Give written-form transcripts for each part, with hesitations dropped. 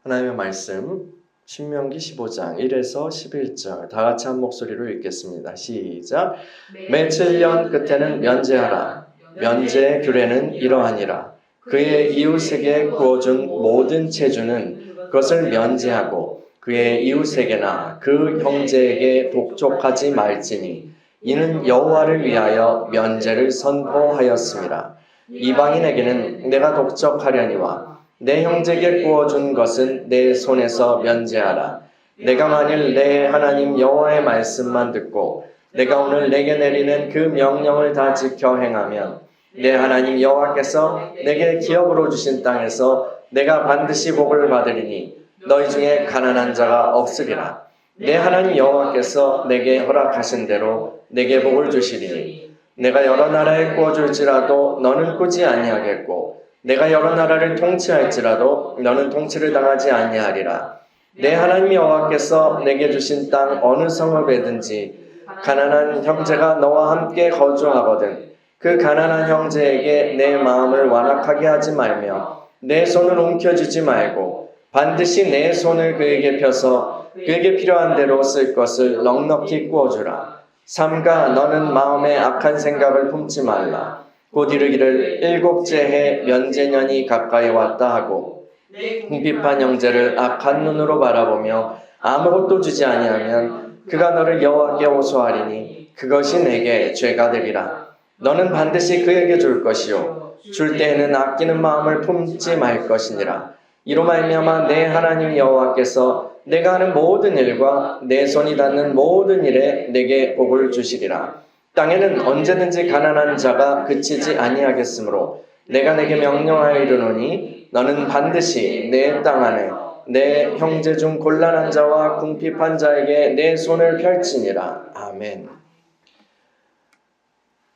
하나님의 말씀 신명기 15장 1에서 11절 다 같이 한 목소리로 읽겠습니다. 시작. 매 7년 끝에는 면제하라. 면제의 규례는 이러하니라. 그의 이웃에게 구워준 모든 체주는 그것을 면제하고 그의 이웃에게나 그 형제에게 독촉하지 말지니 이는 여호와를 위하여 면제를 선포하였습니다. 이방인에게는 내가 독촉하려니와 내 형제에게 구워준 것은 내 손에서 면제하라. 내가 만일 내 하나님 여호와의 말씀만 듣고 내가 오늘 내게 내리는 그 명령을 다 지켜 행하면 내 하나님 여호와께서 내게 기업으로 주신 땅에서 내가 반드시 복을 받으리니 너희 중에 가난한 자가 없으리라. 내 하나님 여호와께서 내게 허락하신 대로 내게 복을 주시리니 내가 여러 나라에 구워줄지라도 너는 꾸지 아니하겠고 내가 여러 나라를 통치할지라도 너는 통치를 당하지 아니하리라. 내 하나님 여호와께서 내게 주신 땅 어느 성읍에든지 가난한 형제가 너와 함께 거주하거든 그 가난한 형제에게 내 마음을 완악하게 하지 말며 내 손을 움켜쥐지 말고 반드시 내 손을 그에게 펴서 그에게 필요한 대로 쓸 것을 넉넉히 구워주라. 삼가 너는 마음에 악한 생각을 품지 말라. 곧 이르기를 7째 해 면제년이 가까이 왔다 하고 궁핍한 형제를 악한 눈으로 바라보며 아무것도 주지 아니하면 그가 너를 여호와께 호소하리니 그것이 내게 죄가 되리라. 너는 반드시 그에게 줄 것이요 줄 때에는 아끼는 마음을 품지 말 것이니라. 이로 말미암아 내 하나님 여호와께서 내가 하는 모든 일과 내 손이 닿는 모든 일에 내게 복을 주시리라. 땅에는 언제든지 가난한 자가 그치지 아니하겠으므로 내가 내게 명령하여 이르노니 너는 반드시 내 땅 안에 내 형제 중 곤란한 자와 궁핍한 자에게 내 손을 펼치니라. 아멘.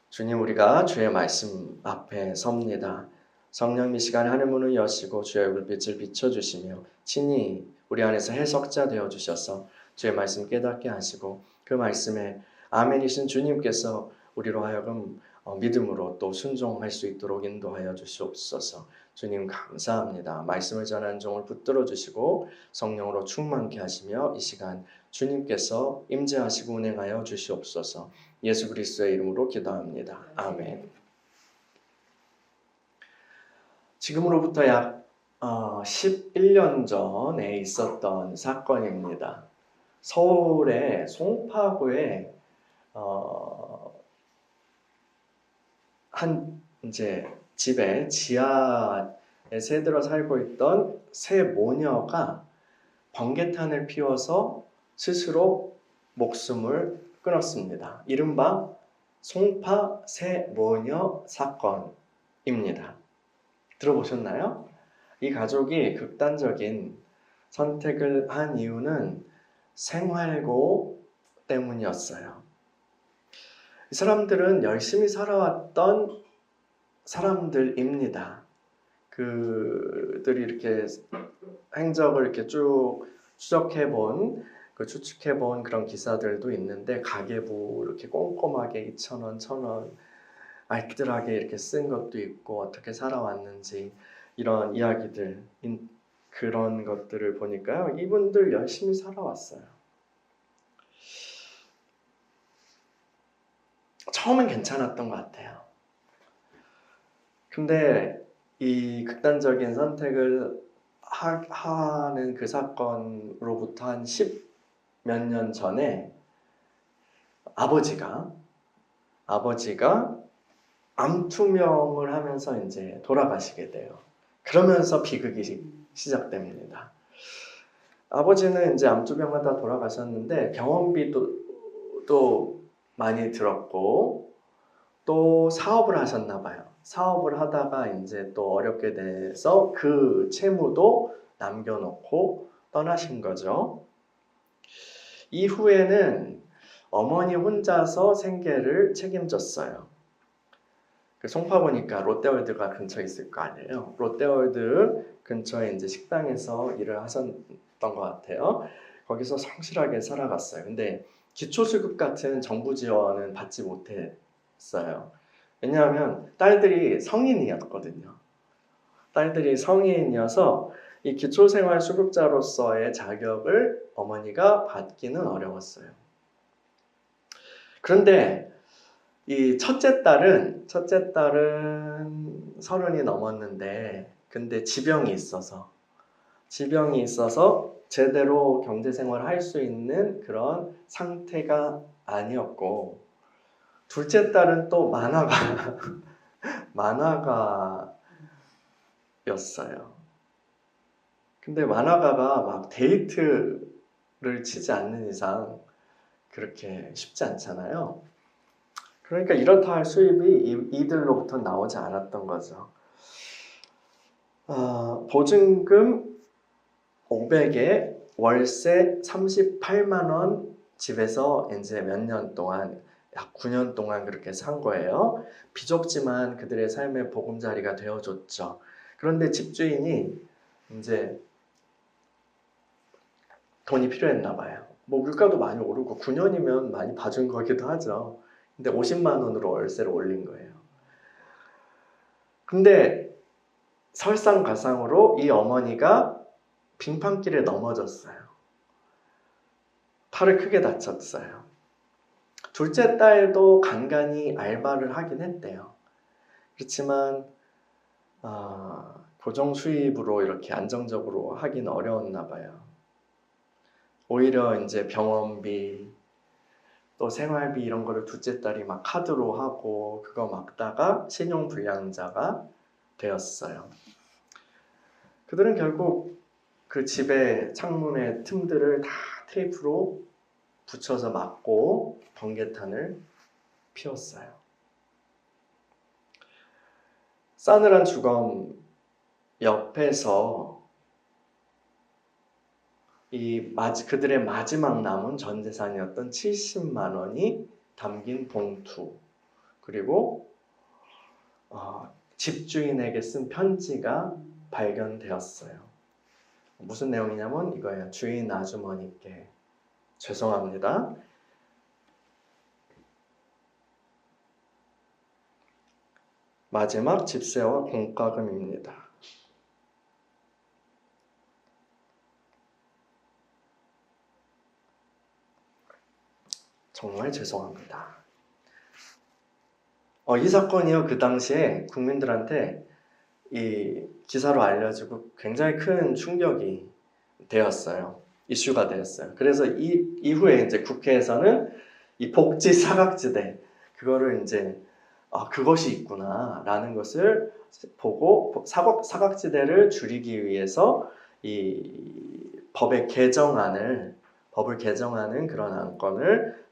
주님, 우리가 주의 말씀 앞에 섭니다. 성령 이 시간 하늘 문을 여시고 주의 얼굴빛을 비춰주시며 친히 우리 안에서 해석자 되어주셔서 주의 말씀 깨닫게 하시고 그 말씀에 아멘이신 주님께서 우리로 하여금 믿음으로 또 순종할 수 있도록 인도하여 주시옵소서. 주님 감사합니다. 말씀을 전하는 종을 붙들어 주시고 성령으로 충만케 하시며 이 시간 주님께서 임재하시고 운행하여 주시옵소서. 예수 그리스도의 이름으로 기도합니다. 아멘. 지금으로부터 약 11년 전에 있었던 사건입니다. 서울의 송파구에 한 이제 집에 지하에 새들어 살고 있던 새 모녀가 번개탄을 피워서 스스로 목숨을 끊었습니다. 이른바 송파 새 모녀 사건입니다. 들어보셨나요? 이 가족이 극단적인 선택을 한 이유는 생활고 때문이었어요. 이 사람들은 열심히 살아왔던 사람들입니다. 그들이 이렇게 행적을 이렇게 쭉 추측해본 그런 기사들도 있는데 가계부 이렇게 꼼꼼하게 2,000원, 1,000원 알뜰하게 이렇게 쓴 것도 있고 어떻게 살아왔는지 이런 이야기들 그런 것들을 보니까요. 이분들 열심히 살아왔어요. 처음엔 괜찮았던 것 같아요. 근데 이 극단적인 선택을 하는 그 사건으로부터 한 10몇 년 전에 아버지가 암투명을 하면서 이제 돌아가시게 돼요. 그러면서 비극이 시작됩니다. 아버지는 이제 암투병하다 돌아가셨는데 병원비도 또 많이 들었고 또 사업을 하셨나 봐요. 사업을 하다가 이제 또 어렵게 돼서 그 채무도 남겨놓고 떠나신 거죠. 이후에는 어머니 혼자서 생계를 책임졌어요. 그 송파구니까 롯데월드가 근처에 있을 거 아니에요. 롯데월드 근처에 이제 식당에서 일을 하셨던 것 같아요. 거기서 성실하게 살아갔어요. 근데 기초수급 같은 정부 지원은 받지 못했어요. 왜냐하면 딸들이 성인이었거든요. 딸들이 성인이어서 이 기초생활 수급자로서의 자격을 어머니가 받기는 어려웠어요. 그런데 이 첫째 딸은 30이 넘었는데 근데 지병이 있어서 제대로 경제생활을 할 수 있는 그런 상태가 아니었고, 둘째 딸은 또 만화가였어요. 근데 만화가가 막 데이트를 치지 않는 이상 그렇게 쉽지 않잖아요. 그러니까 이렇다 할 수입이 이들로부터 나오지 않았던 거죠. 보증금 500에 월세 38만 원 집에서 이제 몇 년 동안, 약 9년 동안 그렇게 산 거예요. 비좁지만 그들의 삶의 보금자리가 되어줬죠. 그런데 집주인이 이제 돈이 필요했나 봐요. 뭐 물가도 많이 오르고 9년이면 많이 봐준 거기도 하죠. 근데 50만 원으로 월세를 올린 거예요. 근데 설상가상으로 이 어머니가 빙판길에 넘어졌어요. 팔을 크게 다쳤어요. 둘째 딸도 간간히 알바를 하긴 했대요. 그렇지만 고정 수입으로 이렇게 안정적으로 하긴 어려웠나 봐요. 오히려 이제 병원비, 또 생활비 이런 거를 둘째 딸이 막 카드로 하고 그거 막다가 신용불량자가 되었어요. 그들은 결국 그 집의 창문의 틈들을 다 테이프로 붙여서 막고 번개탄을 피웠어요. 싸늘한 주검 옆에서 그들의 마지막 남은 전 재산이었던 70만 원이 담긴 봉투, 그리고 집주인에게 쓴 편지가 발견되었어요. 무슨 내용이냐면 이거예요. 주인 아주머니께 죄송합니다. 마지막 집세와 공과금입니다. 정말 죄송합니다. 이 사건이요, 그 당시에 국민들한테 이 기사로 알려지고 굉장히 큰 충격이 되었어요. 이슈가 되었어요. 그래서 이후에 이제 국회에서는 이 복지 사각지대, 그거를 이제 그것이 있구나라는 것을 보고 사각지대를 줄이기 위해서 이 법을 개정하는 그런 안건을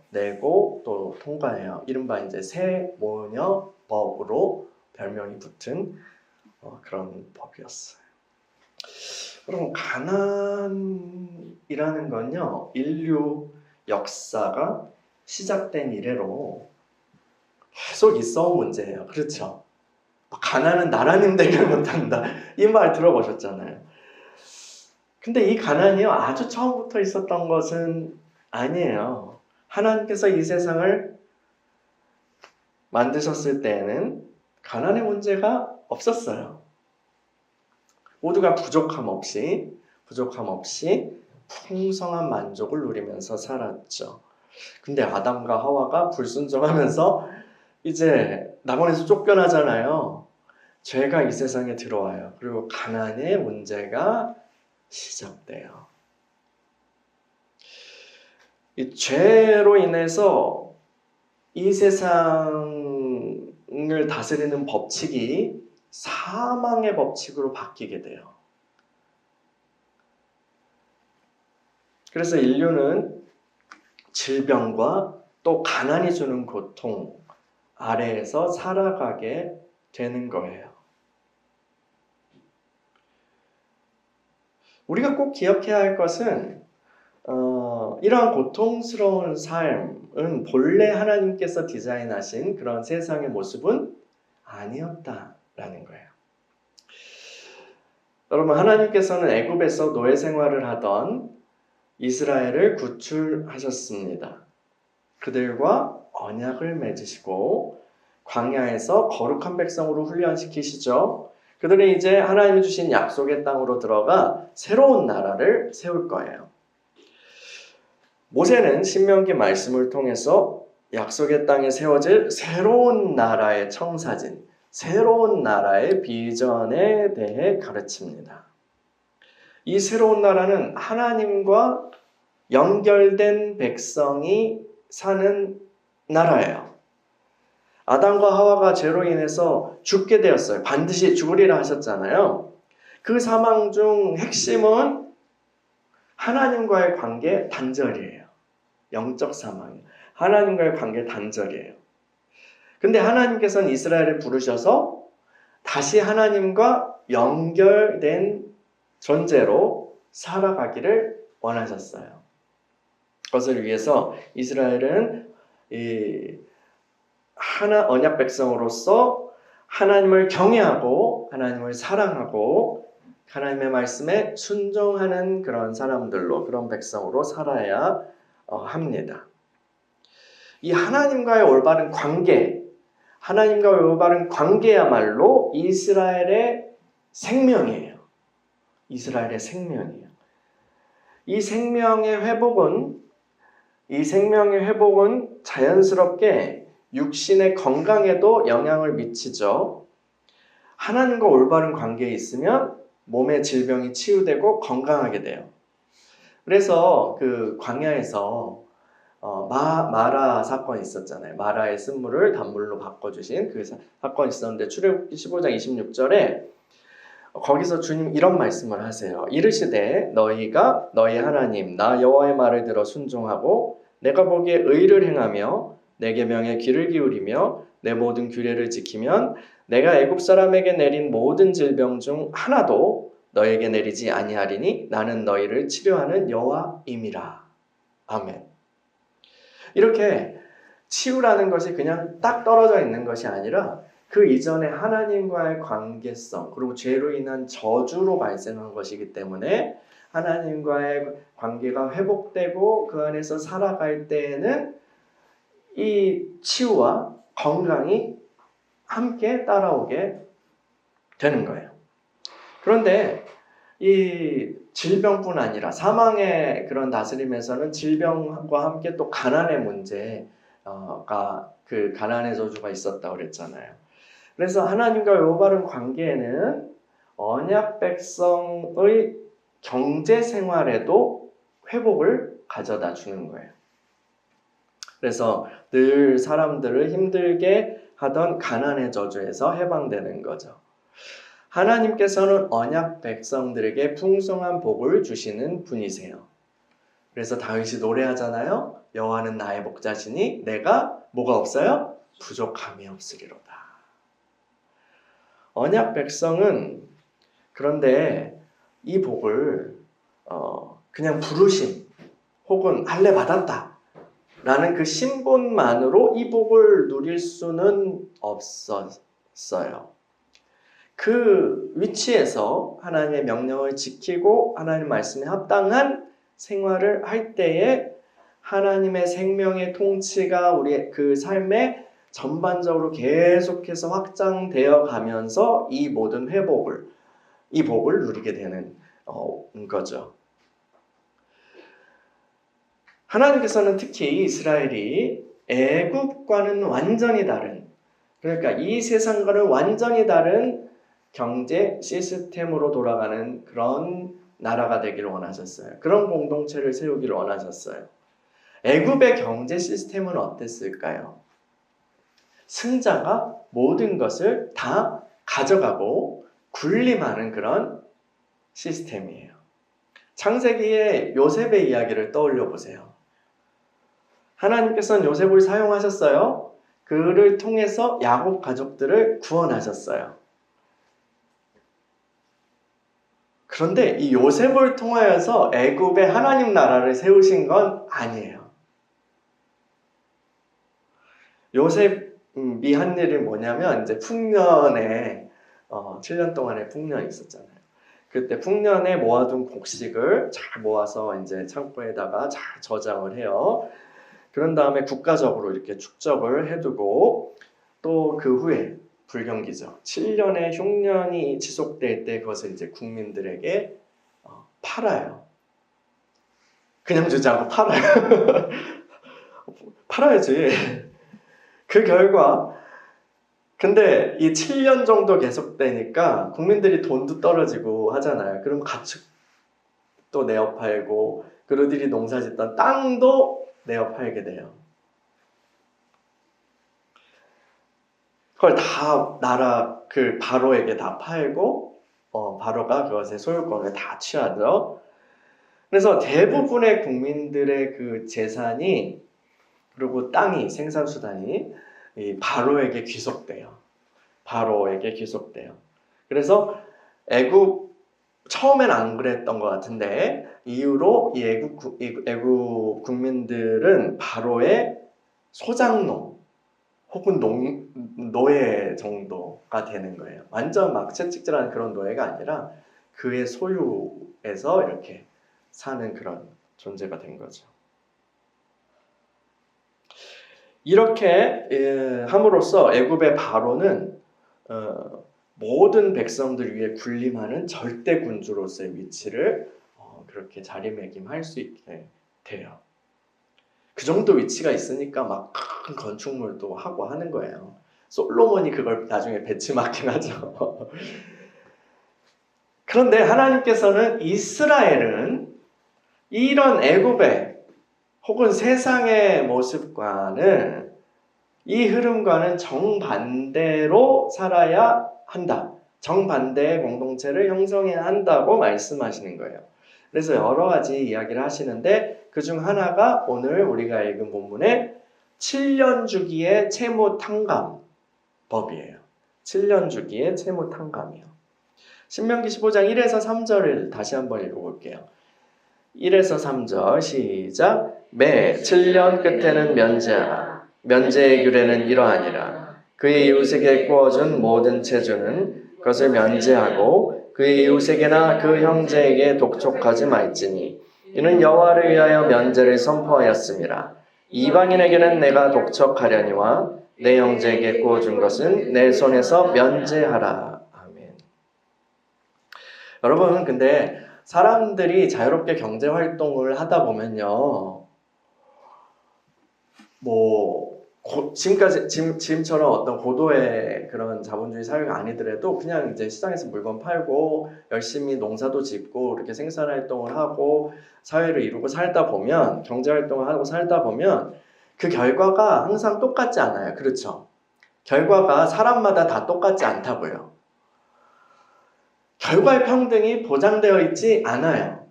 내고 또 통과해요. 이른바 이제 세모녀법으로 별명이 붙은 그런 법이었어요. 그럼 가난이라는 건요, 인류 역사가 시작된 이래로 계속 있어온 문제예요. 그렇죠? 가난은 나라님 되길 못한다. 이 말 들어보셨잖아요. 근데 이 가난이요, 아주 처음부터 있었던 것은 아니에요. 하나님께서 이 세상을 만드셨을 때에는 가난의 문제가 없었어요. 모두가 부족함 없이 풍성한 만족을 누리면서 살았죠. 근데 아담과 하와가 불순종하면서 이제 낙원에서 쫓겨나잖아요. 죄가 이 세상에 들어와요. 그리고 가난의 문제가 시작돼요. 이 죄로 인해서 이 세상을 다스리는 법칙이 사망의 법칙으로 바뀌게 돼요. 그래서 인류는 질병과 또 가난이 주는 고통 아래에서 살아가게 되는 거예요. 우리가 꼭 기억해야 할 것은 이러한 고통스러운 삶은 본래 하나님께서 디자인하신 그런 세상의 모습은 아니었다라는 거예요. 여러분, 하나님께서는 애굽에서 노예 생활을 하던 이스라엘을 구출하셨습니다. 그들과 언약을 맺으시고 광야에서 거룩한 백성으로 훈련시키시죠. 그들은 이제 하나님이 주신 약속의 땅으로 들어가 새로운 나라를 세울 거예요. 모세는 신명기 말씀을 통해서 약속의 땅에 세워질 새로운 나라의 청사진, 새로운 나라의 비전에 대해 가르칩니다. 이 새로운 나라는 하나님과 연결된 백성이 사는 나라예요. 아담과 하와가 죄로 인해서 죽게 되었어요. 반드시 죽으리라 하셨잖아요. 그 사망 중 핵심은 하나님과의 관계 단절이에요. 영적 사망이에요. 하나님과의 관계 단절이에요. 근데 하나님께서는 이스라엘을 부르셔서 다시 하나님과 연결된 존재로 살아가기를 원하셨어요. 그것을 위해서 이스라엘은 하나 언약 백성으로서 하나님을 경외하고 하나님을 사랑하고 하나님의 말씀에 순종하는 그런 사람들로, 그런 백성으로 살아야 합니다. 이 하나님과의 올바른 관계, 하나님과의 올바른 관계야말로 이스라엘의 생명이에요. 이스라엘의 생명이에요. 이 생명의 회복은 자연스럽게 육신의 건강에도 영향을 미치죠. 하나님과 올바른 관계에 있으면 몸의 질병이 치유되고 건강하게 돼요. 그래서 그 광야에서 마라 사건이 있었잖아요. 마라의 쓴물을 단물로 바꿔주신 그 사건이 있었는데 출애굽기 15장 26절에 거기서 주님 이런 말씀을 하세요. 이르시되 너희가 너희 하나님 나 여호와의 말을 들어 순종하고 내가 보기에 의를 행하며 내 계명에 귀를 기울이며 내 모든 규례를 지키면 내가 애굽 사람에게 내린 모든 질병 중 하나도 너에게 내리지 아니하리니 나는 너희를 치료하는 여호와임이라. 아멘. 이렇게 치유라는 것이 그냥 딱 떨어져 있는 것이 아니라 그 이전에 하나님과의 관계성, 그리고 죄로 인한 저주로 발생한 것이기 때문에 하나님과의 관계가 회복되고 그 안에서 살아갈 때에는 이 치유와 건강이 함께 따라오게 되는 거예요. 그런데 이 질병뿐 아니라 사망의 그런 다스림에서는 질병과 함께 또 가난의 문제가 그 가난의 저주가 있었다고 그랬잖아요. 그래서 하나님과의 올바른 관계에는 언약 백성의 경제 생활에도 회복을 가져다 주는 거예요. 그래서 늘 사람들을 힘들게 하던 가난의 저주에서 해방되는 거죠. 하나님께서는 언약 백성들에게 풍성한 복을 주시는 분이세요. 그래서 다윗이 노래하잖아요. 여호와는 나의 목자시니 내가 뭐가 없어요? 부족함이 없으리로다. 언약 백성은 그런데 이 복을 그냥 부르심 혹은 할례 받았다 라는 그 신분만으로 이 복을 누릴 수는 없었어요. 그 위치에서 하나님의 명령을 지키고 하나님 말씀에 합당한 생활을 할 때에 하나님의 생명의 통치가 우리 그 삶에 전반적으로 계속해서 확장되어 가면서 이 모든 이 복을 누리게 되는 거죠. 하나님께서는 특히 이스라엘이 애굽과는 완전히 다른, 그러니까 이 세상과는 완전히 다른 경제 시스템으로 돌아가는 그런 나라가 되기를 원하셨어요. 그런 공동체를 세우기를 원하셨어요. 애굽의 경제 시스템은 어땠을까요? 승자가 모든 것을 다 가져가고 군림하는 그런 시스템이에요. 창세기의 요셉의 이야기를 떠올려 보세요. 하나님께서는 요셉을 사용하셨어요. 그를 통해서 야곱 가족들을 구원하셨어요. 그런데 이 요셉을 통하여서 애굽의 하나님 나라를 세우신 건 아니에요. 요셉이 한 일이 뭐냐면 이제 풍년에 7년 동안의 풍년이 있었잖아요. 그때 풍년에 모아둔 곡식을 잘 모아서 이제 창고에다가 잘 저장을 해요. 그런 다음에 국가적으로 이렇게 축적을 해두고 또 그 후에 불경기죠. 7년의 흉년이 지속될 때 그것을 이제 국민들에게 팔아요. 그냥 주지 않고 팔아요. 팔아야지. 그 결과 근데 이 7년 정도 계속되니까 국민들이 돈도 떨어지고 하잖아요. 그럼 가축도 내어 팔고 그들이 농사짓던 땅도 내어 팔게 돼요. 그걸 다 나라 그 바로에게 다 팔고 바로가 그것의 소유권을 다 취하죠. 그래서 대부분의 국민들의 그 재산이 그리고 땅이 생산수단이 이 바로에게 귀속돼요. 바로에게 귀속돼요. 그래서 애굽 처음엔 안 그랬던 것 같은데 이후로 이 애굽 국민들은 바로의 소장농 혹은 노예 정도가 되는 거예요. 완전 막 채찍질하는 그런 노예가 아니라 그의 소유에서 이렇게 사는 그런 존재가 된 거죠. 이렇게 함으로써 애굽의 바로는 모든 백성들 위에 군림하는 절대 군주로서의 위치를 그렇게 자리매김할 수 있게 돼요. 그 정도 위치가 있으니까 막 큰 건축물도 하고 하는 거예요. 솔로몬이 그걸 나중에 배치마킹 하죠. 그런데 하나님께서는 이스라엘은 이런 애굽의 혹은 세상의 모습과는 이 흐름과는 정반대로 살아야 한다. 정반대의 공동체를 형성해야 한다고 말씀하시는 거예요. 그래서 여러 가지 이야기를 하시는데 그중 하나가 오늘 우리가 읽은 본문의 7년 주기의 채무 탕감 법이에요. 7년 주기의 채무 탕감이요. 신명기 15장 1에서 3절을 다시 한번 읽어볼게요. 1에서 3절 시작. 매 7년 끝에는 면제하라. 면제의 규례는 이러하니라. 그의 이웃에게 구워준 모든 채주는 그것을 면제하고 그의 이웃에게나 그 형제에게 독촉하지 말지니 이는 여호와를 위하여 면제를 선포하였음이라. 이방인에게는 내가 독촉하려니와 내 형제에게 구워준 것은 내 손에서 면제하라. 아멘. 여러분 근데 사람들이 자유롭게 경제 활동을 하다 보면요, 지금처럼 어떤 고도의 그런 자본주의 사회가 아니더라도 그냥 이제 시장에서 물건 팔고 열심히 농사도 짓고 이렇게 생산 활동을 하고 사회를 이루고 살다 보면 경제 활동을 하고 살다 보면 그 결과가 항상 똑같지 않아요. 그렇죠? 결과가 사람마다 다 똑같지 않다고요. 결과의 평등이 보장되어 있지 않아요.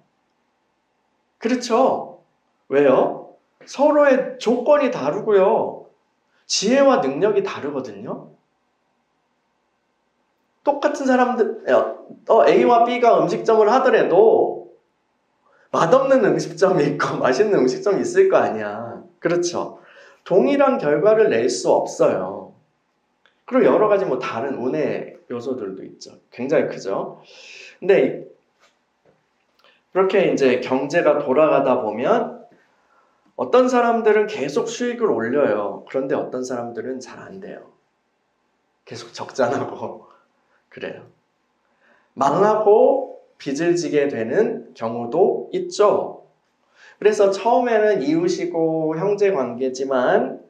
그렇죠? 왜요? 서로의 조건이 다르고요. 지혜와 능력이 다르거든요. 똑같은 사람들, A와 B가 음식점을 하더라도 맛없는 음식점이 있고 맛있는 음식점이 있을 거 아니야. 그렇죠? 동일한 결과를 낼 수 없어요. 그리고 여러 가지 다른 운의 요소들도 있죠. 굉장히 크죠. 근데 그렇게 이제 경제가 돌아가다 보면 어떤 사람들은 계속 수익을 올려요. 그런데 어떤 사람들은 잘 안 돼요. 계속 적자나고 그래요. 망하고 빚을 지게 되는 경우도 있죠. 그래서 처음에는 이웃이고 형제 관계지만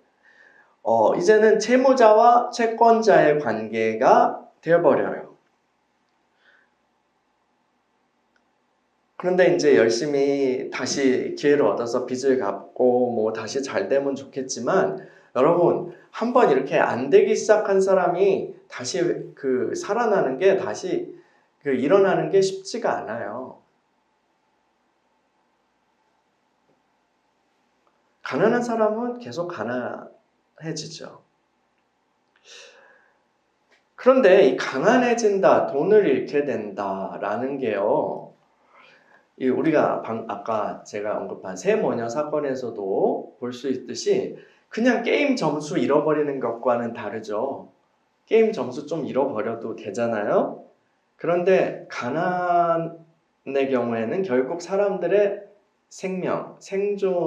이제는 채무자와 채권자의 관계가 되어버려요. 그런데 이제 열심히 다시 기회를 얻어서 빚을 갚고 다시 잘 되면 좋겠지만 여러분 한번 이렇게 안 되기 시작한 사람이 다시 살아나는 게 다시 일어나는 게 쉽지가 않아요. 가난한 사람은 계속 가난해지죠. 그런데 이 가난해진다, 돈을 잃게 된다라는 게요. 우리가 아까 제가 언급한 세모녀 사건에서도 볼 수 있듯이 그냥 게임 점수 잃어버리는 것과는 다르죠. 게임 점수 좀 잃어버려도 되잖아요. 그런데 가난의 경우에는 결국 사람들의 생존을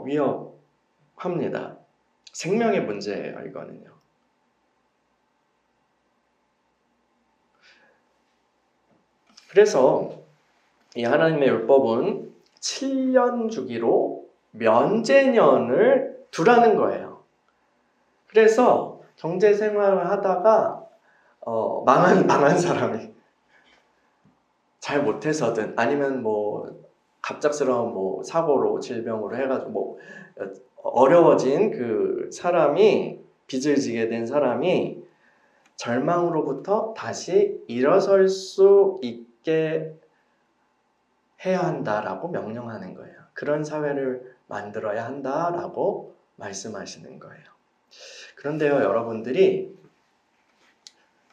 위협합니다. 생명의 문제예요, 이거는요. 그래서 이 하나님의 율법은 7년 주기로 면제년을 두라는 거예요. 그래서 경제 생활을 하다가 망한 사람이 잘 못해서든 아니면 뭐 갑작스러운 뭐 사고로 질병으로 해가지고 뭐 어려워진 그 사람이 빚을 지게 된 사람이 절망으로부터 다시 일어설 수 있게 해야 한다라고 명령하는 거예요. 그런 사회를 만들어야 한다라고 말씀하시는 거예요. 그런데요, 여러분들이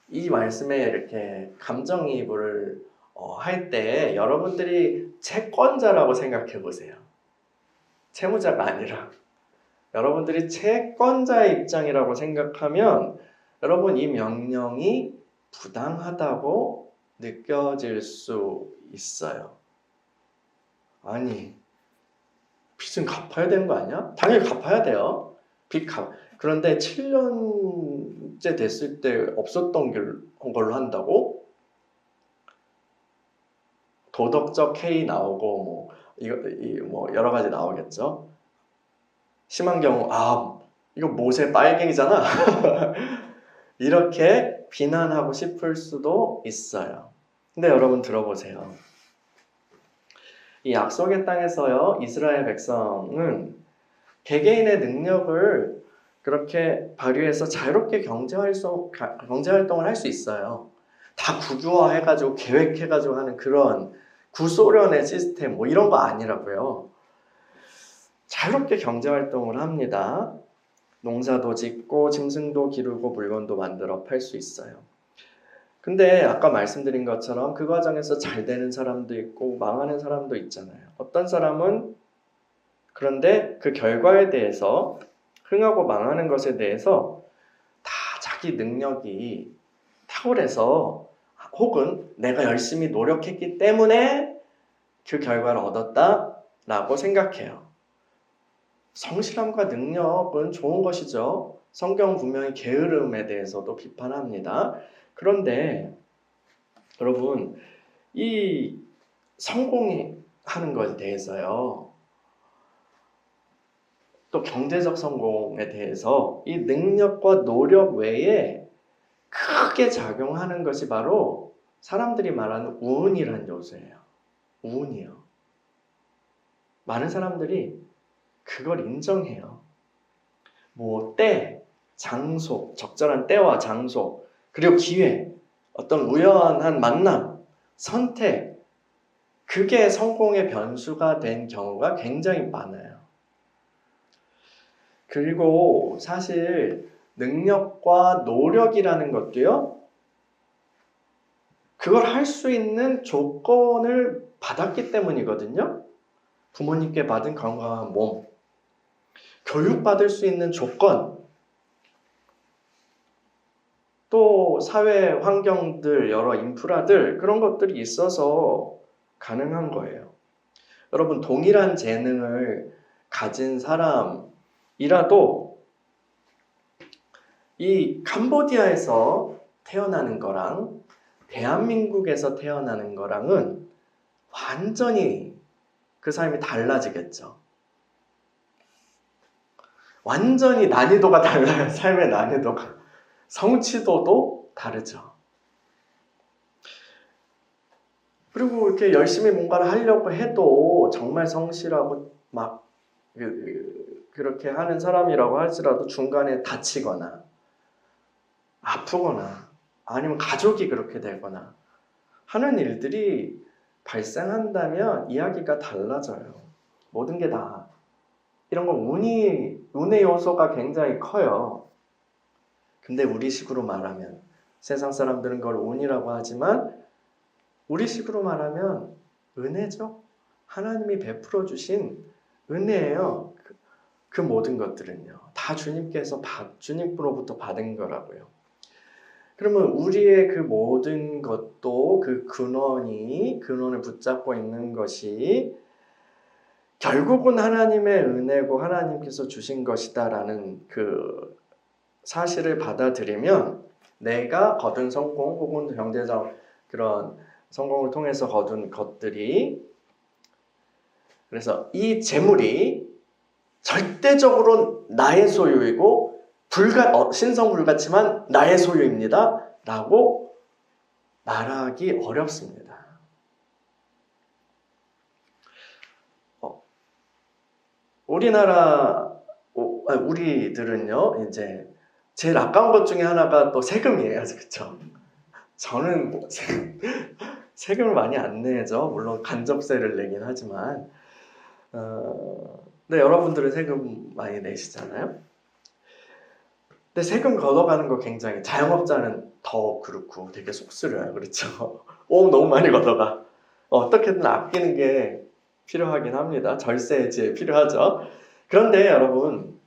이 말씀에 이렇게 감정이입을 할 때 여러분들이 채권자라고 생각해 보세요. 채무자가 아니라 여러분들이 채권자의 입장이라고 생각하면 여러분 이 명령이 부당하다고 느껴질 수 있어요. 아니, 빚은 갚아야 되는 거 아니야? 당연히 갚아야 돼요. 그런데 7년째 됐을 때 없었던 걸로 한다고? 도덕적 K 나오고 뭐 여러 가지 나오겠죠. 심한 경우 이거 못의 빨갱이잖아. 이렇게 비난하고 싶을 수도 있어요. 근데 여러분 들어보세요. 이 약속의 땅에서요, 이스라엘 백성은 개개인의 능력을 그렇게 발휘해서 자유롭게 경제활동을 할 수 있어요. 다 국유화해가지고 계획해가지고 하는 그런 구소련의 시스템 뭐 이런 거 아니라고요. 자유롭게 경제활동을 합니다. 농사도 짓고 짐승도 기르고 물건도 만들어 팔 수 있어요. 근데 아까 말씀드린 것처럼 그 과정에서 잘 되는 사람도 있고 망하는 사람도 있잖아요. 어떤 사람은 그런데 그 결과에 대해서 흥하고 망하는 것에 대해서 다 자기 능력이 탁월해서 혹은 내가 열심히 노력했기 때문에 그 결과를 얻었다라고 생각해요. 성실함과 능력은 좋은 것이죠. 성경은 분명히 게으름에 대해서도 비판합니다. 그런데 여러분, 이 성공하는 것에 대해서요, 또 경제적 성공에 대해서 이 능력과 노력 외에 크게 작용하는 것이 바로 사람들이 말하는 운이라는 요소예요. 운이요. 많은 사람들이 그걸 인정해요. 뭐 때, 장소, 적절한 때와 장소, 그리고 기회, 어떤 우연한 만남, 선택, 그게 성공의 변수가 된 경우가 굉장히 많아요. 그리고 사실 능력과 노력이라는 것도요, 그걸 할 수 있는 조건을 받았기 때문이거든요. 부모님께 받은 건강한 몸, 교육받을 수 있는 조건, 또 사회 환경들, 여러 인프라들, 그런 것들이 있어서 가능한 거예요. 여러분, 동일한 재능을 가진 사람이라도 이 캄보디아에서 태어나는 거랑 대한민국에서 태어나는 거랑은 완전히 그 사람이 달라지겠죠. 완전히 난이도가 달라요. 삶의 난이도가. 성취도도 다르죠. 그리고 이렇게 열심히 뭔가를 하려고 해도 정말 성실하고 막 그렇게 하는 사람이라고 할지라도 중간에 다치거나 아프거나 아니면 가족이 그렇게 되거나 하는 일들이 발생한다면 이야기가 달라져요. 모든 게 다. 이런 건 운의 요소가 굉장히 커요. 근데 우리식으로 말하면 세상 사람들은 그걸 운이라고 하지만 우리식으로 말하면 은혜죠. 하나님이 베풀어 주신 은혜예요. 그 모든 것들은요. 다 주님으로부터 받은 거라고요. 그러면 우리의 그 모든 것도 그 근원을 붙잡고 있는 것이 결국은 하나님의 은혜고 하나님께서 주신 것이다라는 그 사실을 받아들이면 내가 거둔 성공 혹은 경제적 그런 성공을 통해서 거둔 것들이, 그래서 이 재물이 절대적으로 나의 소유이고 신성불가치만 나의 소유입니다 라고 말하기 어렵습니다. 우리들은요, 이제 제일 아까운 것 중에 하나가 또 세금이에요. 그렇죠? 저는 뭐 세금을 많이 안 내죠. 물론 간접세를 내긴 하지만, 근데 여러분들은 세금 많이 내시잖아요. 근데 세금 걷어가는 거 굉장히, 자영업자는 더 그렇고 되게 속쓰려요. 그렇죠? 너무 많이 걷어가. 어떻게든 아끼는 게 필요하긴 합니다. 절세지에 필요하죠. 그런데 여러분,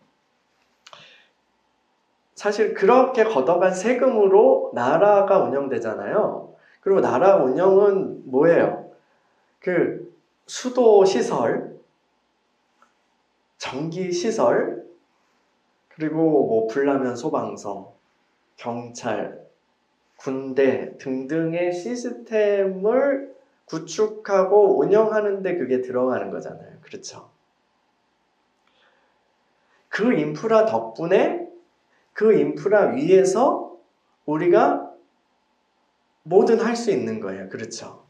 사실 그렇게 걷어간 세금으로 나라가 운영되잖아요. 그리고 나라 운영은 뭐예요? 그 수도 시설, 전기 시설, 그리고 뭐 불나면 소방서, 경찰, 군대 등등의 시스템을 구축하고 운영하는데 그게 들어가는 거잖아요. 그렇죠? 그 인프라 덕분에 그 인프라 위에서 우리가 뭐든 할 수 있는 거예요. 그렇죠?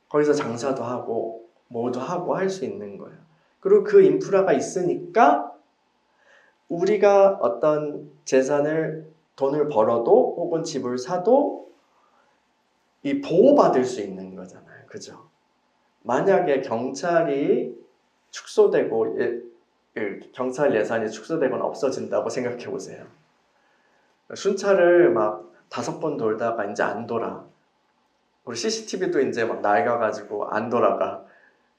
거기서 장사도 하고 뭐도 하고 할 수 있는 거예요. 그리고 그 인프라가 있으니까 우리가 어떤 돈을 벌어도 혹은 집을 사도 이 보호받을 수 있는 거잖아요. 그죠? 만약에 경찰이 축소되고 경찰 예산이 축소되거나 없어진다고 생각해 보세요. 순찰을 막 5번 돌다가 이제 안 돌아. 우리 CCTV도 이제 막 낡아가지고 안 돌아가.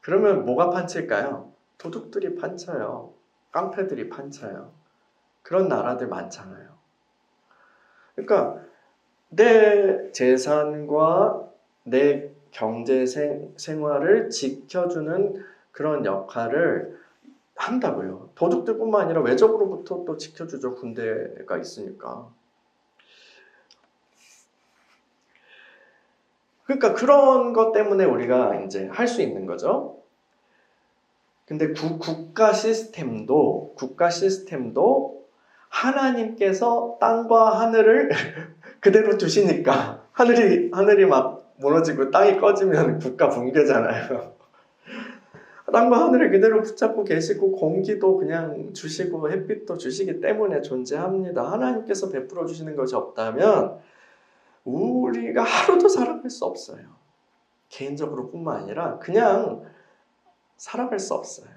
그러면 뭐가 판칠까요? 도둑들이 판쳐요. 깡패들이 판쳐요. 그런 나라들 많잖아요. 그러니까 내 재산과 내 경제 생활을 지켜주는 그런 역할을 한다고요. 도둑들뿐만 아니라 외적으로부터 또 지켜주죠. 군대가 있으니까. 그러니까 그런 것 때문에 우리가 이제 할 수 있는 거죠. 근데 국가 시스템도 하나님께서 땅과 하늘을 그대로 두시니까 하늘이 막 무너지고 땅이 꺼지면 국가 붕괴잖아요. 땅과 하늘을 그대로 붙잡고 계시고 공기도 그냥 주시고 햇빛도 주시기 때문에 존재합니다. 하나님께서 베풀어 주시는 것이 없다면 우리가 하루도 살아갈 수 없어요. 개인적으로 뿐만 아니라 그냥 살아갈 수 없어요.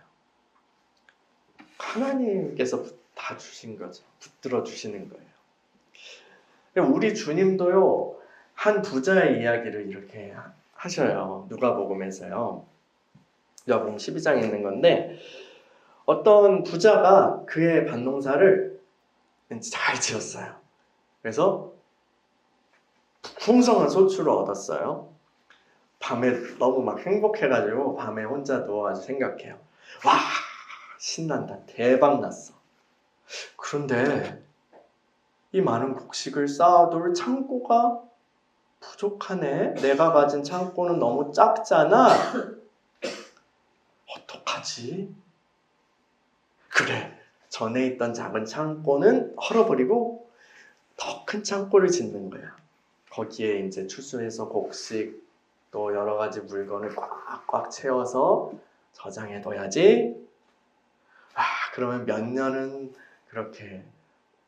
하나님께서 다 주신 거죠. 붙들어 주시는 거예요. 우리 주님도요, 한 부자의 이야기를 이렇게 하셔요. 누가복음에서요. 누가복음 12장에 있는 건데, 어떤 부자가 그의 밭농사를 잘 지었어요. 그래서 풍성한 소출을 얻었어요. 밤에 너무 막 행복해가지고 밤에 혼자 누워가지고 생각해요. 와, 신난다. 대박 났어. 그런데 이 많은 곡식을 쌓아둘 창고가 부족하네. 내가 가진 창고는 너무 작잖아. 어떡하지? 그래, 전에 있던 작은 창고는 헐어버리고 더 큰 창고를 짓는 거야. 거기에 이제 추수해서 곡식 또 여러 가지 물건을 꽉꽉 채워서 저장해둬야지. 그러면 몇 년은 그렇게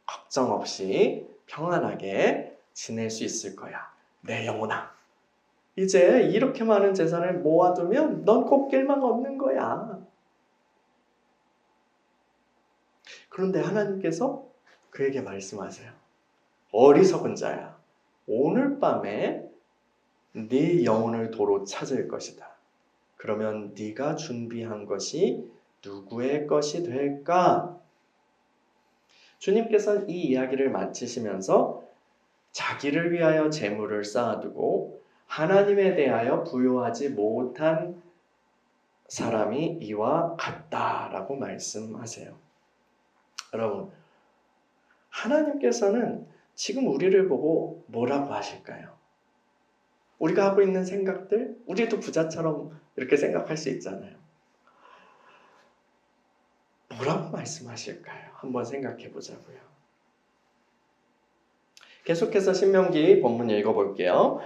걱정 없이 평안하게 지낼 수 있을 거야. 내 영혼아, 이제 이렇게 많은 재산을 모아두면 넌 꽃길만 걷는 거야. 그런데 하나님께서 그에게 말씀하세요. 어리석은 자야, 오늘 밤에 네 영혼을 도로 찾을 것이다. 그러면 네가 준비한 것이 누구의 것이 될까? 주님께서는 이 이야기를 마치시면서 자기를 위하여 재물을 쌓아두고 하나님에 대하여 부요하지 못한 사람이 이와 같다라고 말씀하세요. 여러분, 하나님께서는 지금 우리를 보고 뭐라고 하실까요? 우리가 하고 있는 생각들, 우리도 부자처럼 이렇게 생각할 수 있잖아요. 뭐라고 말씀하실까요? 한번 생각해 보자고요. 계속해서 신명기 본문 읽어볼게요.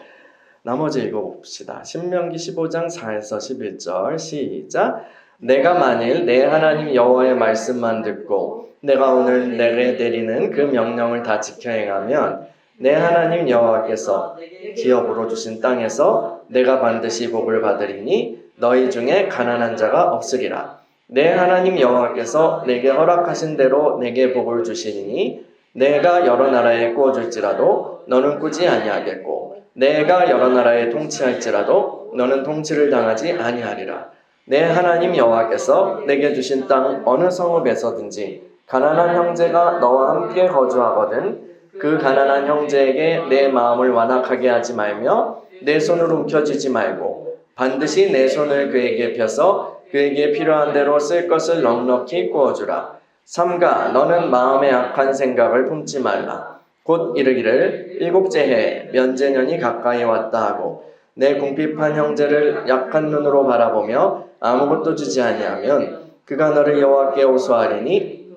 나머지 읽어봅시다. 신명기 15장 4에서 11절 시작. 내가 만일 내 하나님 여호와의 말씀만 듣고 내가 오늘 내게 내리는 그 명령을 다 지켜 행하면 내 하나님 여호와께서 기업으로 주신 땅에서 내가 반드시 복을 받으리니 너희 중에 가난한 자가 없으리라. 내 하나님 여호와께서 내게 허락하신 대로 내게 복을 주시니 내가 여러 나라에 꾸어줄지라도 너는 꾸지 아니하겠고 내가 여러 나라에 통치할지라도 너는 통치를 당하지 아니하리라. 내 하나님 여호와께서 내게 주신 땅 어느 성읍에서든지 가난한 형제가 너와 함께 거주하거든 그 가난한 형제에게 내 마음을 완악하게 하지 말며 내 손을 움켜쥐지 말고 반드시 내 손을 그에게 펴서 그에게 필요한 대로 쓸 것을 넉넉히 구워주라. 삼가 너는 마음에 악한 생각을 품지 말라. 곧 이르기를 일곱째 해 면제년이 가까이 왔다 하고 내 궁핍한 형제를 약한 눈으로 바라보며 아무것도 주지 아니하면 그가 너를 여호와께 호소하리니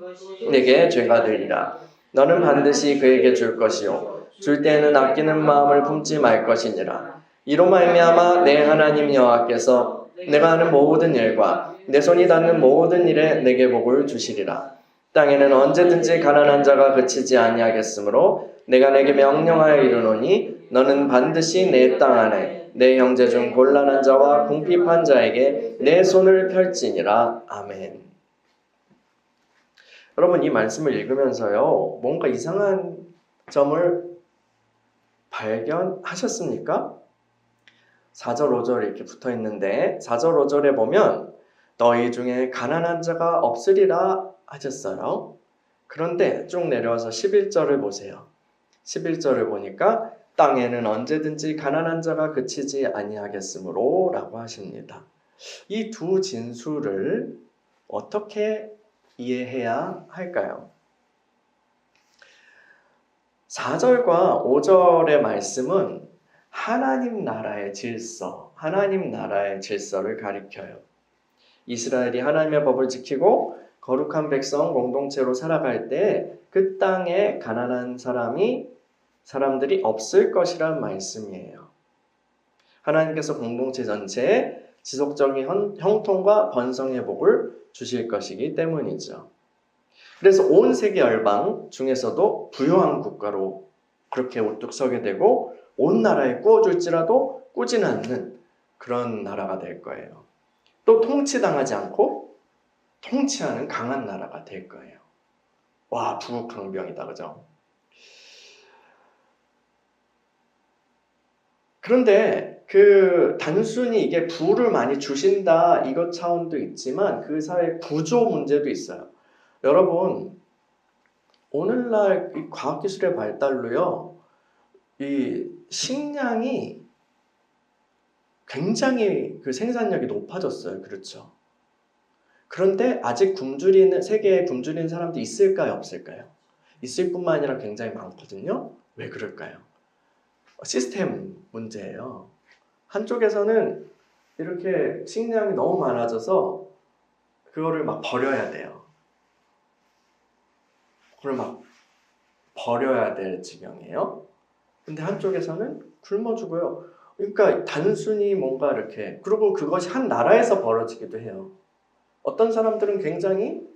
내게 죄가 되리라. 너는 반드시 그에게 줄 것이요 줄 때에는 아끼는 마음을 품지 말 것이니라. 이로 말미암아 내 하나님 여호와께서 내가 하는 모든 일과 내 손이 닿는 모든 일에 내게 복을 주시리라. 땅에는 언제든지 가난한 자가 그치지 아니하겠으므로 내가 내게 명령하여 이르노니 너는 반드시 내 땅 안에 내 형제 중 곤란한 자와 궁핍한 자에게 내 손을 펼지니라. 아멘. 여러분 이 말씀을 읽으면서요 뭔가 이상한 점을 발견하셨습니까? 4절 5절 이렇게 붙어 있는데 4절 5절에 보면 너희 중에 가난한 자가 없으리라 하셨어요. 그런데 쭉 내려와서 11절을 보세요. 11절을 보니까 땅에는 언제든지 가난한 자가 그치지 아니하겠으므로 라고 하십니다. 이 두 진술을 어떻게 이해해야 할까요? 4절과 5절의 말씀은 하나님 나라의 질서, 하나님 나라의 질서를 가리켜요. 이스라엘이 하나님의 법을 지키고 거룩한 백성 공동체로 살아갈 때 그 땅에 가난한 사람들이 없을 것이란 말씀이에요. 하나님께서 공동체 전체에 지속적인 형통과 번성의 복을 주실 것이기 때문이죠. 그래서 온 세계 열방 중에서도 부유한 국가로 그렇게 우뚝 서게 되고 온 나라에 꾸어줄지라도 꾸지는 않는 그런 나라가 될 거예요. 또 통치당하지 않고 통치하는 강한 나라가 될 거예요. 와, 부국강병이다, 그죠? 그런데 단순히 이게 부를 많이 주신다 이것 차원도 있지만 그 사회 구조 문제도 있어요. 여러분, 오늘날 이 과학기술의 발달로요, 이 식량이 굉장히 그 생산력이 높아졌어요. 그렇죠? 그런데 아직 세계에 굶주리는 사람도 있을까요? 없을까요? 있을 뿐만 아니라 굉장히 많거든요. 왜 그럴까요? 시스템 문제예요. 한쪽에서는 이렇게 식량이 너무 많아져서 그거를 막 버려야 돼요. 그걸 막 버려야 될 지경이에요. 근데 한쪽에서는 굶어 죽어요. 그러니까 단순히 뭔가 이렇게, 그리고 그것이 한 나라에서 벌어지기도 해요. 어떤 사람들은 굉장히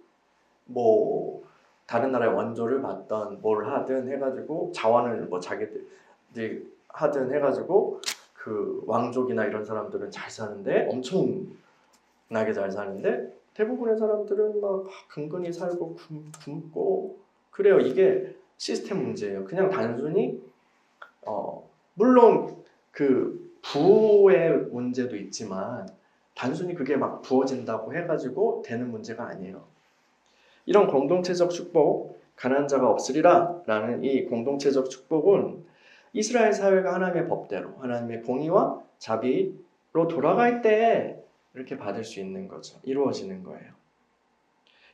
다른 나라의 원조를 받던 뭘 하든 해가지고 자원을 자기들이 하든 해가지고 그 왕족이나 이런 사람들은 잘 사는데 엄청나게 잘 사는데 대부분의 사람들은 막 근근히 살고 굶고 그래요. 이게 시스템 문제예요. 그냥 단순히 물론 그 부의 문제도 있지만 단순히 그게 막 부어진다고 해가지고 되는 문제가 아니에요. 이런 공동체적 축복, 가난한 자가 없으리라 라는 이 공동체적 축복은 이스라엘 사회가 하나님의 법대로 하나님의 공의와 자비로 돌아갈 때 이렇게 받을 수 있는 거죠. 이루어지는 거예요.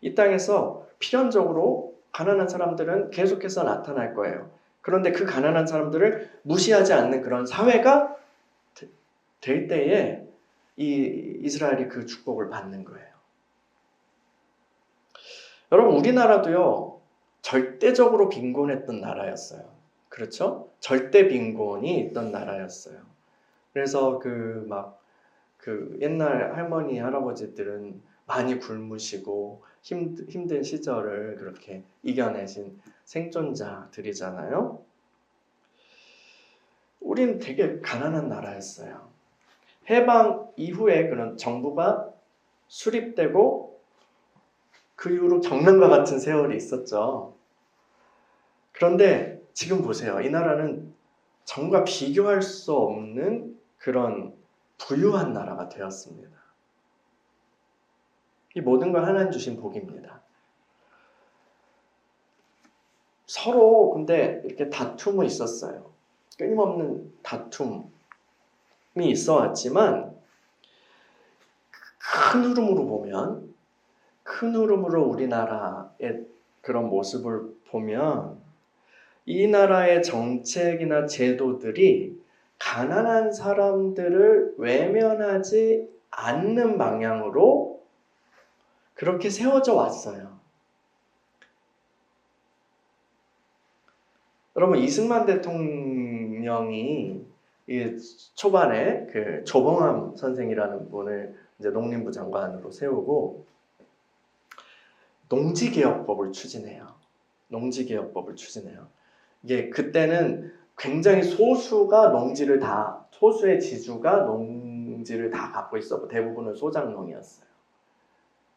이 땅에서 필연적으로 가난한 사람들은 계속해서 나타날 거예요. 그런데 그 가난한 사람들을 무시하지 않는 그런 사회가 될 때에 이 이스라엘이 그 축복을 받는 거예요. 여러분, 우리나라도요, 절대적으로 빈곤했던 나라였어요. 그렇죠? 절대 빈곤이 있던 나라였어요. 그래서 그 옛날 할머니, 할아버지들은 많이 굶으시고 힘든 시절을 그렇게 이겨내신 생존자들이잖아요. 우린 되게 가난한 나라였어요. 해방 이후에 그런 정부가 수립되고 그 이후로 경남과 같은 세월이 있었죠. 그런데 지금 보세요. 이 나라는 전과 비교할 수 없는 그런 부유한 나라가 되었습니다. 이 모든 걸 하나님 주신 복입니다. 서로 근데 이렇게 다툼은 있었어요. 끊임없는 다툼이 있어 왔지만 큰 흐름으로 우리나라의 그런 모습을 보면 이 나라의 정책이나 제도들이 가난한 사람들을 외면하지 않는 방향으로 그렇게 세워져 왔어요. 여러분, 이승만 대통령이 초반에 그 조봉암 선생이라는 분을 이제 농림부 장관으로 세우고 농지개혁법을 추진해요. 이게 그때는 굉장히 소수의 지주가 농지를 다 갖고 있었고 대부분은 소작농이었어요.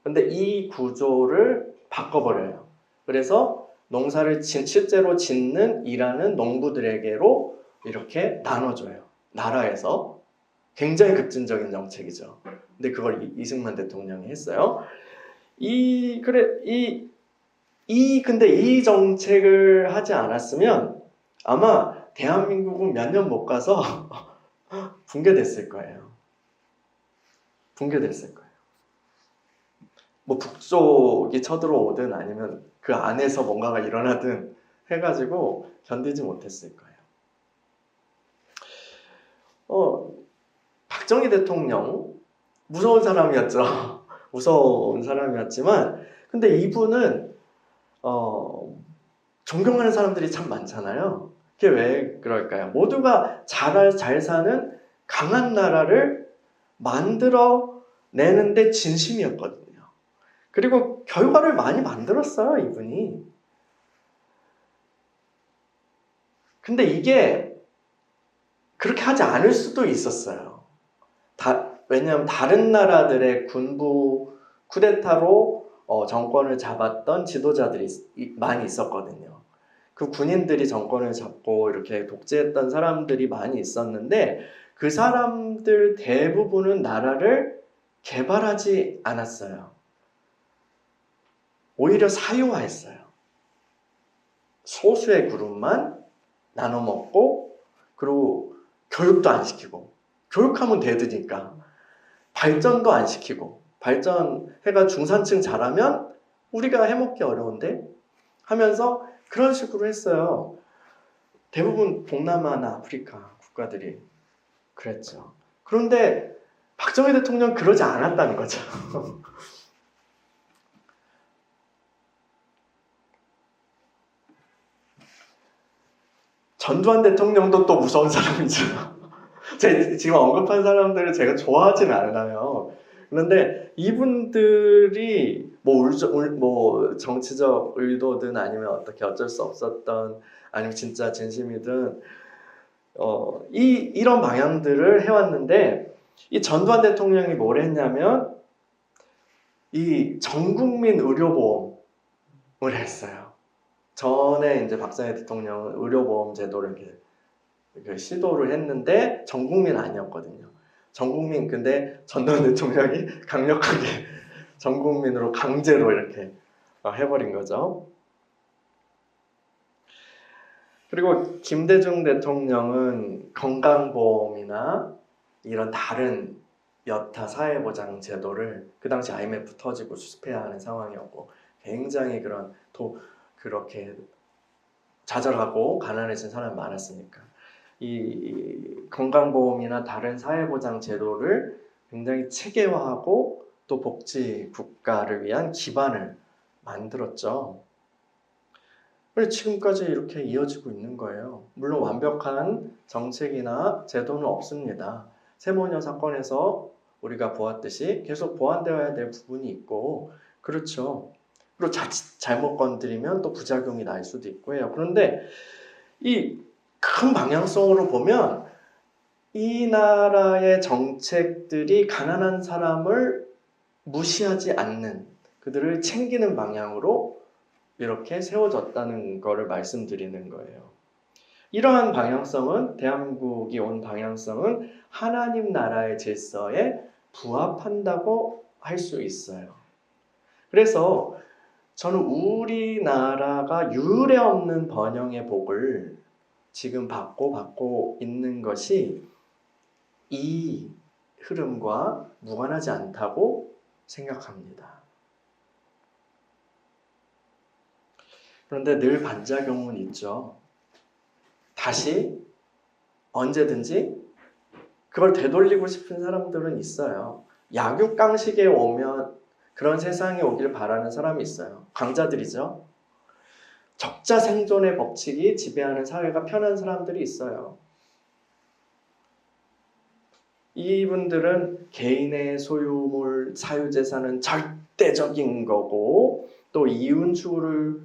근데 이 구조를 바꿔버려요. 그래서 농사를 실제로 짓는 일하는 농부들에게로 이렇게 나눠줘요. 나라에서. 굉장히 급진적인 정책이죠. 근데 그걸 이승만 대통령이 했어요. 근데 이 정책을 하지 않았으면 아마 대한민국은 몇 년 못 가서 붕괴됐을 거예요. 뭐 북쪽이 쳐들어오든 아니면 그 안에서 뭔가가 일어나든 해가지고 견디지 못했을 거예요. 박정희 대통령 무서운 사람이었죠. 무서운 사람이었지만 근데 이분은 존경하는 사람들이 참 많잖아요. 그게 왜 그럴까요? 모두가 잘 사는 강한 나라를 만들어 내는데 진심이었거든요. 그리고 결과를 많이 만들었어요, 이분이. 근데 이게 그렇게 하지 않을 수도 있었어요. 왜냐하면 다른 나라들의 군부 쿠데타로 정권을 잡았던 지도자들이 많이 있었거든요. 그 군인들이 정권을 잡고 이렇게 독재했던 사람들이 많이 있었는데 그 사람들 대부분은 나라를 개발하지 않았어요. 오히려 사유화했어요. 소수의 그룹만 나눠 먹고 그리고 교육도 안 시키고 교육하면 되드니까 발전도 안 시키고 발전해가 중산층 자라면 우리가 해먹기 어려운데 하면서 그런 식으로 했어요. 대부분 동남아나 아프리카 국가들이 그랬죠. 그런데 박정희 대통령 그러지 않았다는 거죠. 전두환 대통령도 또 무서운 사람이죠. 지금 언급한 사람들을 제가 좋아하진 않아요. 그런데 이분들이 뭐 정치적 의도든 아니면 어떻게 어쩔 수 없었던 아니면 진짜 진심이든 이런 방향들을 해왔는데 이 전두환 대통령이 뭘 했냐면 이 전국민 의료보험을 했어요. 전에 이제 박정희 대통령은 의료보험 제도를 이렇게 시도를 했는데 전 국민 아니었거든요. 전 국민 근데 전두환 대통령이 강력하게 전 국민으로 강제로 이렇게 해버린 거죠. 그리고 김대중 대통령은 건강보험이나 이런 다른 여타 사회보장 제도를 그 당시 IMF 터지고 수습해야 하는 상황이었고 굉장히 그렇게 좌절하고 가난해진 사람이 많았으니까 이 건강보험이나 다른 사회보장 제도를 굉장히 체계화하고 또 복지 국가를 위한 기반을 만들었죠. 그래서 지금까지 이렇게 이어지고 있는 거예요. 물론 완벽한 정책이나 제도는 없습니다. 세모녀 사건에서 우리가 보았듯이 계속 보완되어야 될 부분이 있고, 그렇죠. 그리고 자칫 잘못 건드리면 또 부작용이 날 수도 있고요. 그런데 이 큰 방향성으로 보면 이 나라의 정책들이 가난한 사람을 무시하지 않는, 그들을 챙기는 방향으로 이렇게 세워졌다는 것을 말씀드리는 거예요. 이러한 방향성은, 대한민국이 온 방향성은 하나님 나라의 질서에 부합한다고 할 수 있어요. 그래서 저는 우리나라가 유례 없는 번영의 복을 지금 받고 있는 것이 이 흐름과 무관하지 않다고 생각합니다. 그런데 늘 반작용은 있죠. 다시 언제든지 그걸 되돌리고 싶은 사람들은 있어요. 약육강식에 오면 그런 세상에 오길 바라는 사람이 있어요. 강자들이죠. 적자 생존의 법칙이 지배하는 사회가 편한 사람들이 있어요. 이분들은 개인의 소유물, 사유재산은 절대적인 거고, 또 이윤 추구를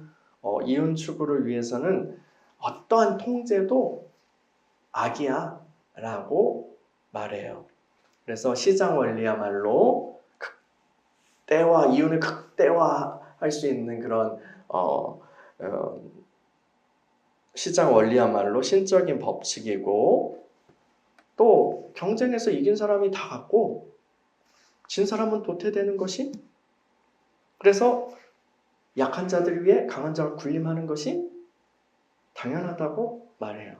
위해서는 어떠한 통제도 악이야 라고 말해요. 그래서 시장 원리야말로 극대화, 이윤을 극대화할 수 있는 그런 시장 원리야말로 신적인 법칙이고, 또 경쟁에서 이긴 사람이 다 갖고 진 사람은 도태되는 것이, 그래서 약한 자들 위해 강한 자를 군림하는 것이 당연하다고 말해요.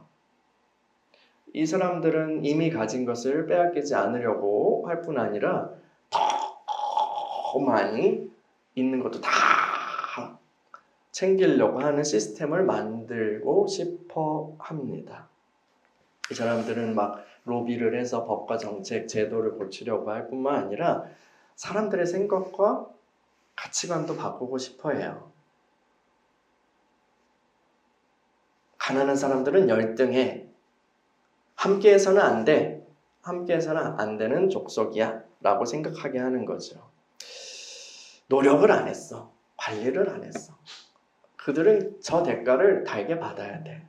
이 사람들은 이미 가진 것을 빼앗기지 않으려고 할 뿐 아니라 더 많이 있는 것도 다 챙기려고 하는 시스템을 만들고 싶어 합니다. 이 사람들은 막 로비를 해서 법과 정책, 제도를 고치려고 할 뿐만 아니라 사람들의 생각과 가치관도 바꾸고 싶어 해요. 가난한 사람들은 열등해. 함께해서는 안 돼. 함께해서는 안 되는 족속이야 라고 생각하게 하는 거죠. 노력을 안 했어. 관리를 안 했어. 그들은 저 대가를 달게 받아야 돼.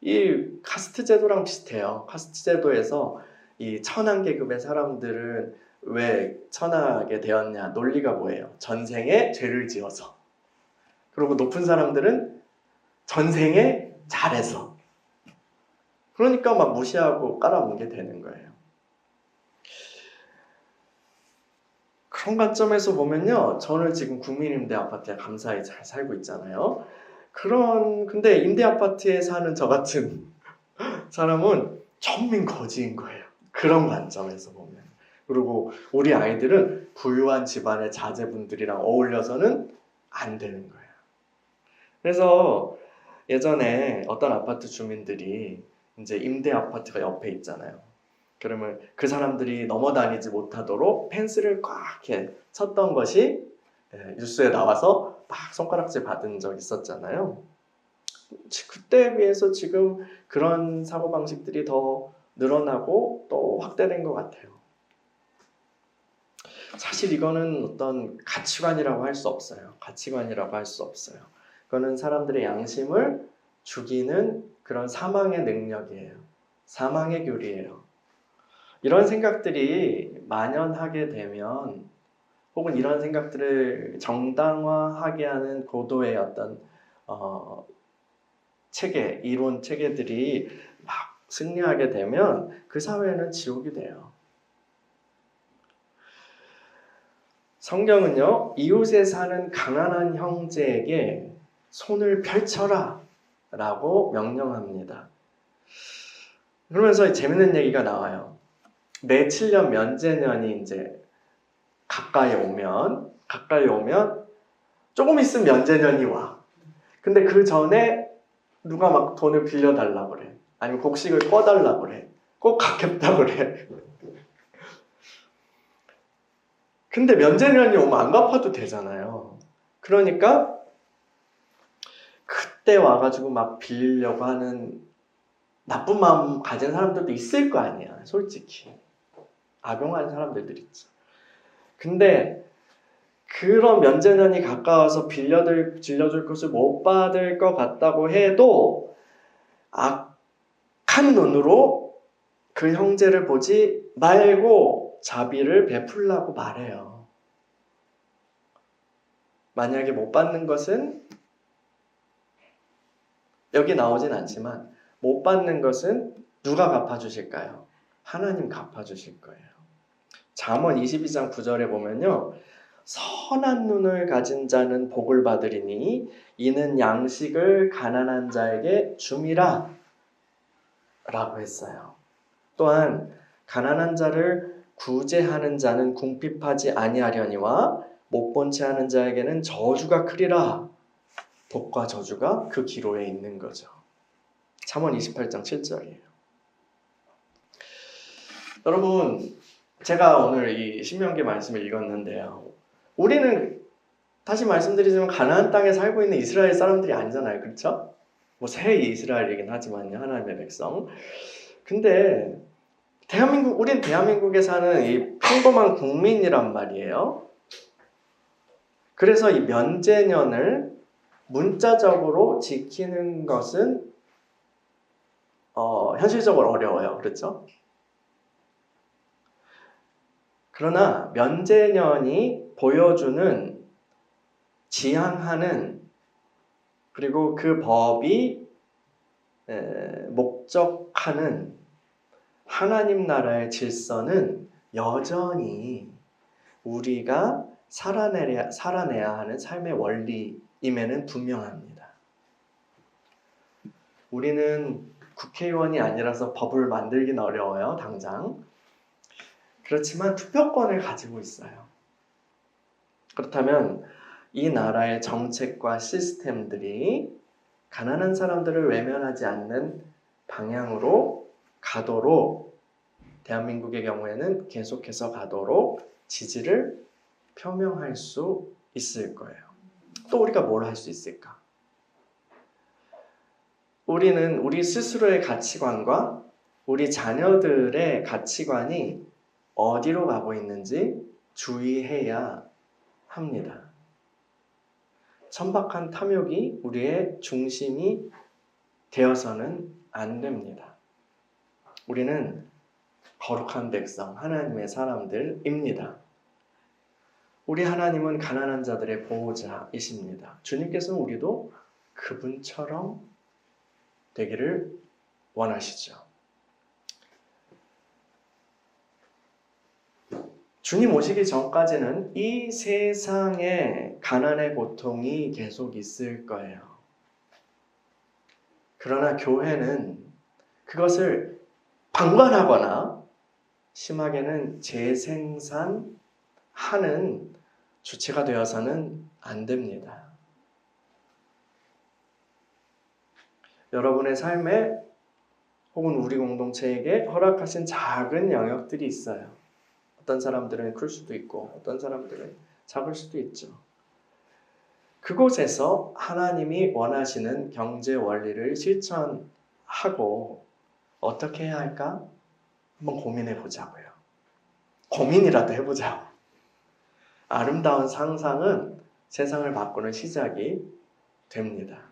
이 카스트 제도랑 비슷해요. 카스트 제도에서 이 천한 계급의 사람들은 왜 천하게 되었냐? 논리가 뭐예요? 전생에 죄를 지어서. 그리고 높은 사람들은 전생에 잘해서. 그러니까 막 무시하고 깔아뭉개 되는 거예요. 그런 관점에서 보면요, 저는 지금 국민임대 아파트에 감사히 잘 살고 있잖아요. 근데 임대 아파트에 사는 저 같은 사람은 천민 거지인 거예요. 그런 관점에서 보면. 그리고 우리 아이들은 부유한 집안의 자제분들이랑 어울려서는 안 되는 거예요. 그래서 예전에 어떤 아파트 주민들이 이제 임대 아파트가 옆에 있잖아요. 그러면 그 사람들이 넘어다니지 못하도록 펜스를 꽉 이렇게 쳤던 것이 뉴스에 나와서 막 손가락질 받은 적 있었잖아요. 그때에 비해서 지금 그런 사고방식들이 더 늘어나고 또 확대된 것 같아요. 사실 이거는 어떤 가치관이라고 할 수 없어요. 가치관이라고 할 수 없어요. 그거는 사람들의 양심을 죽이는 그런 사망의 능력이에요. 사망의 교리예요. 이런 생각들이 만연하게 되면, 혹은 이런 생각들을 정당화하게 하는 고도의 어떤 체계, 이론 체계들이 막 승리하게 되면 그 사회는 지옥이 돼요. 성경은요, 이웃에 사는 가난한 형제에게 손을 펼쳐라 라고 명령합니다. 그러면서 재밌는 얘기가 나와요. 매 7년 면제년이 이제 가까이 오면 조금 있으면 면제년이 와. 근데 그 전에 누가 막 돈을 빌려달라고 그래. 아니면 곡식을 꺼달라고 그래. 꼭 갖겠다고 그래. 근데 면제년이 오면 안 갚아도 되잖아요. 그러니까 그때 와가지고 막 빌리려고 하는 나쁜 마음 가진 사람들도 있을 거 아니야. 솔직히. 악용하는 사람들도 있죠. 근데 그런 면제년이 가까워서 빌려줄 것을 못 받을 것 같다고 해도 악한 눈으로 그 형제를 보지 말고 자비를 베풀라고 말해요. 만약에 못 받는 것은 여기 나오진 않지만 못 받는 것은 누가 갚아주실까요? 하나님 갚아주실 거예요. 잠언 22장 9절에 보면요. 선한 눈을 가진 자는 복을 받으리니 이는 양식을 가난한 자에게 줌이라 라고 했어요. 또한 가난한 자를 구제하는 자는 궁핍하지 아니하려니와 못 본 채 하는 자에게는 저주가 크리라. 복과 저주가 그 기로에 있는 거죠. 잠언 28장 7절이에요. 여러분, 제가 오늘 이 신명기 말씀을 읽었는데요. 우리는 다시 말씀드리지만 가나안 땅에 살고 있는 이스라엘 사람들이 아니잖아요. 그렇죠? 뭐 새 이스라엘이긴 하지만요. 하나님의 백성. 근데 우린 대한민국에 사는 이 평범한 국민이란 말이에요. 그래서 이 면제년을 문자적으로 지키는 것은 현실적으로 어려워요. 그렇죠? 그러나 면제년이 보여주는 지향하는 그리고 그 법이 목적하는 하나님 나라의 질서는 여전히 우리가 살아내야 하는 삶의 원리임에는 분명합니다. 우리는 국회의원이 아니라서 법을 만들긴 어려워요, 당장. 그렇지만 투표권을 가지고 있어요. 그렇다면 이 나라의 정책과 시스템들이 가난한 사람들을 외면하지 않는 방향으로 가도록 대한민국의 경우에는 계속해서 가도록 지지를 표명할 수 있을 거예요. 또 우리가 뭘 할 수 있을까? 우리는 우리 스스로의 가치관과 우리 자녀들의 가치관이 어디로 가고 있는지 주의해야 합니다. 천박한 탐욕이 우리의 중심이 되어서는 안 됩니다. 우리는 거룩한 백성, 하나님의 사람들입니다. 우리 하나님은 가난한 자들의 보호자이십니다. 주님께서는 우리도 그분처럼 되기를 원하시죠. 주님 오시기 전까지는 이 세상에 가난의 고통이 계속 있을 거예요. 그러나 교회는 그것을 방관하거나 심하게는 재생산하는 주체가 되어서는 안 됩니다. 여러분의 삶에 혹은 우리 공동체에게 허락하신 작은 영역들이 있어요. 어떤 사람들은 클 수도 있고 어떤 사람들은 작을 수도 있죠. 그곳에서 하나님이 원하시는 경제 원리를 실천하고 어떻게 해야 할까? 한번 고민해 보자고요. 고민이라도 해보자고. 아름다운 상상은 세상을 바꾸는 시작이 됩니다.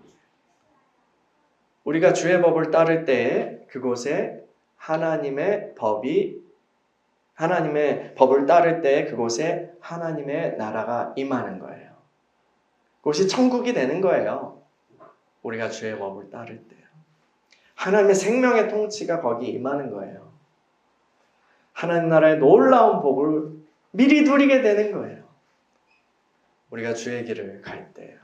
우리가 주의 법을 따를 때에 그곳에 하나님의 법을 따를 때에 그곳에 하나님의 나라가 임하는 거예요. 그것이 천국이 되는 거예요. 우리가 주의 법을 따를 때요. 하나님의 생명의 통치가 거기 임하는 거예요. 하나님 나라의 놀라운 복을 미리 누리게 되는 거예요. 우리가 주의 길을 갈 때요.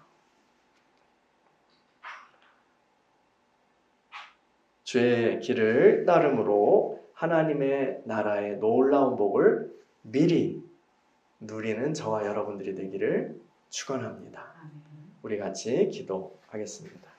주의 길을 따름으로 하나님의 나라의 놀라운 복을 미리 누리는 저와 여러분들이 되기를 축원합니다. 우리 같이 기도하겠습니다.